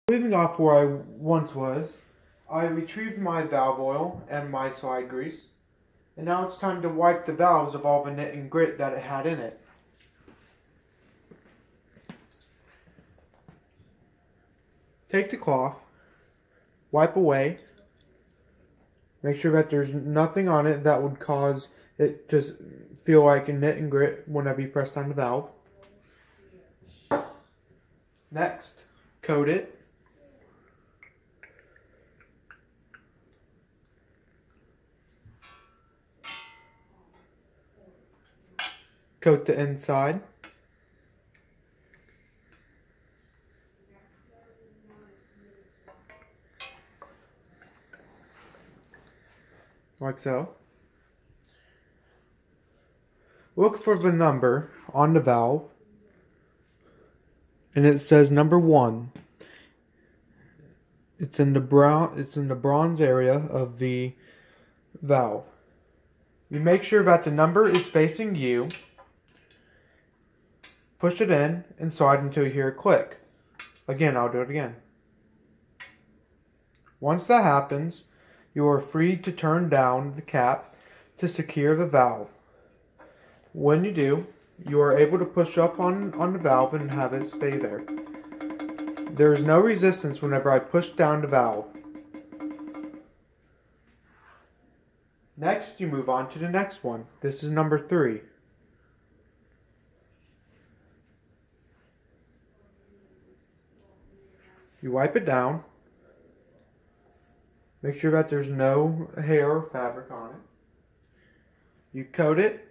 Leaving off where I once was, I retrieved my valve oil and my slide grease, and now it's time to wipe the valves of all the nit and grit that it had in it. Take the cloth, wipe away, make sure that there's nothing on it that would cause it to feel like a nit and grit whenever you press on the valve. Next, coat it. Coat the inside. Like so. Look for the number on the valve, and it says number 1. It's in the bronze area of the valve. You make sure that the number is facing you. Push it in and slide until you hear a click. Again, I'll do it again. Once that happens, you are free to turn down the cap to secure the valve. When you do, you are able to push up on the valve and have it stay there. There is no resistance whenever I push down the valve. Next, you move on to the next one. This is number 3. You wipe it down. Make sure that there's no hair or fabric on it. You coat it.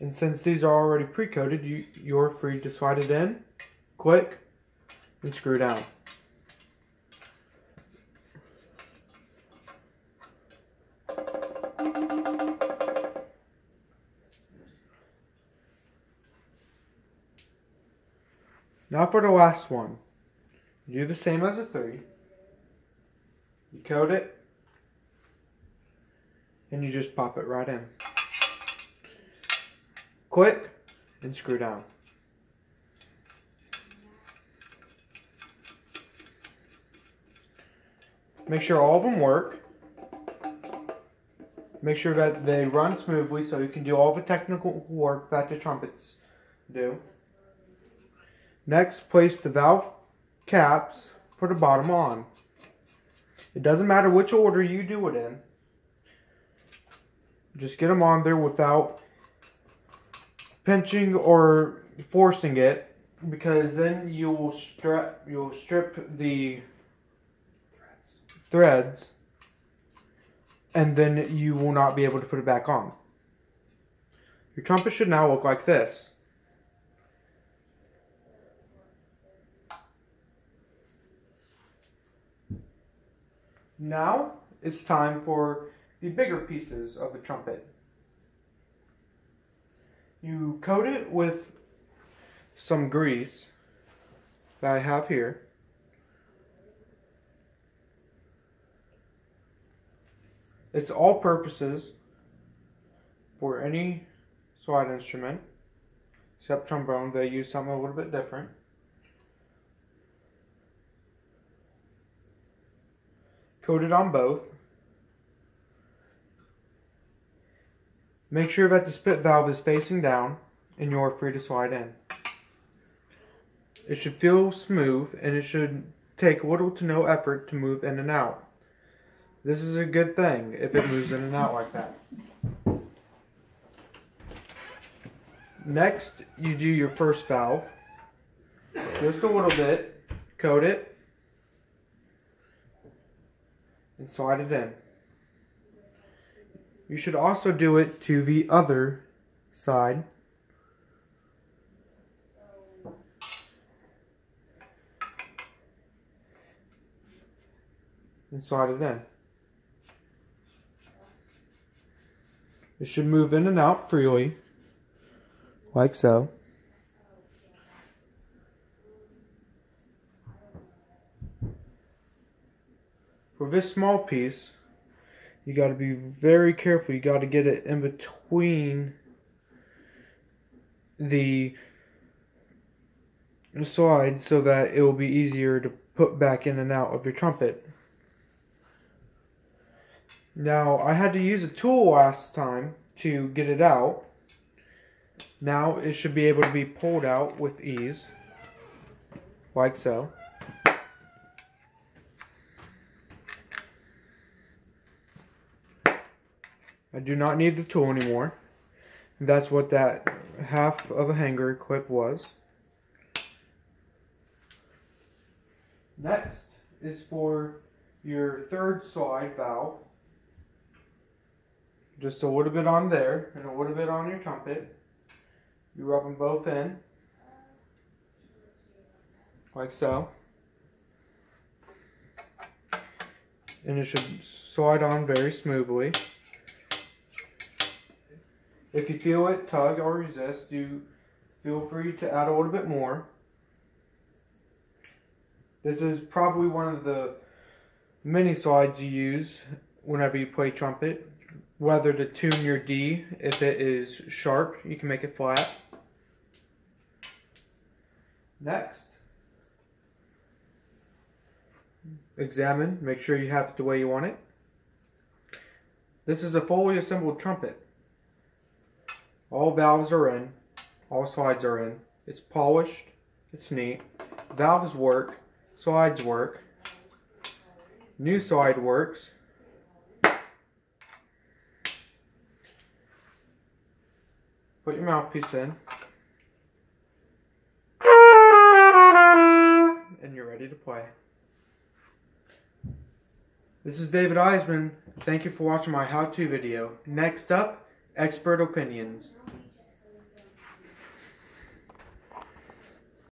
And since these are already pre-coated, you're free to slide it in, click, and screw down. Now for the last one. You do the same as the 3. You coat it, and you just pop it right in. Click, and screw down. Make sure all of them work. Make sure that they run smoothly so you can do all the technical work that the trumpets do. Next, place the valve caps for the bottom on. It doesn't matter which order you do it in. Just get them on there without pinching or forcing it, because then you'll strip the threads, and then you will not be able to put it back on. Your trumpet should now look like this. Now it's time for the bigger pieces of the trumpet. You coat it with some grease that I have here. It's all purposes for any slide instrument, except trombone. They use something a little bit different. Coat it on both. Make sure that the spit valve is facing down, and you're free to slide in. It should feel smooth, and it should take little to no effort to move in and out. This is a good thing if it moves in and out like that. Next, you do your first valve. Just a little bit. Coat it. And slide it in. You should also do it to the other side. And slide it in. It should move in and out freely, like so. For this small piece, you got to be very careful. You got to get it in between the slide so that it will be easier to put back in and out of your trumpet. Now, I had to use a tool last time to get it out. Now it should be able to be pulled out with ease, like so. I do not need the tool anymore. That's what that half of a hanger clip was. Next is for your third slide valve. Just a little bit on there and a little bit on your trumpet. You rub them both in, like so. And it should slide on very smoothly. If you feel it tug or resist, you feel free to add a little bit more. This is probably one of the many slides you use whenever you play trumpet. Whether to tune your D, if it is sharp, you can make it flat. Next, examine, make sure you have it the way you want it. This is a fully assembled trumpet. All valves are in, all slides are in. It's polished, it's neat. Valves work, slides work. New slide works. Put your mouthpiece in. And you're ready to play. This is David Eisman. Thank you for watching my how-to video. Next up, expert opinions.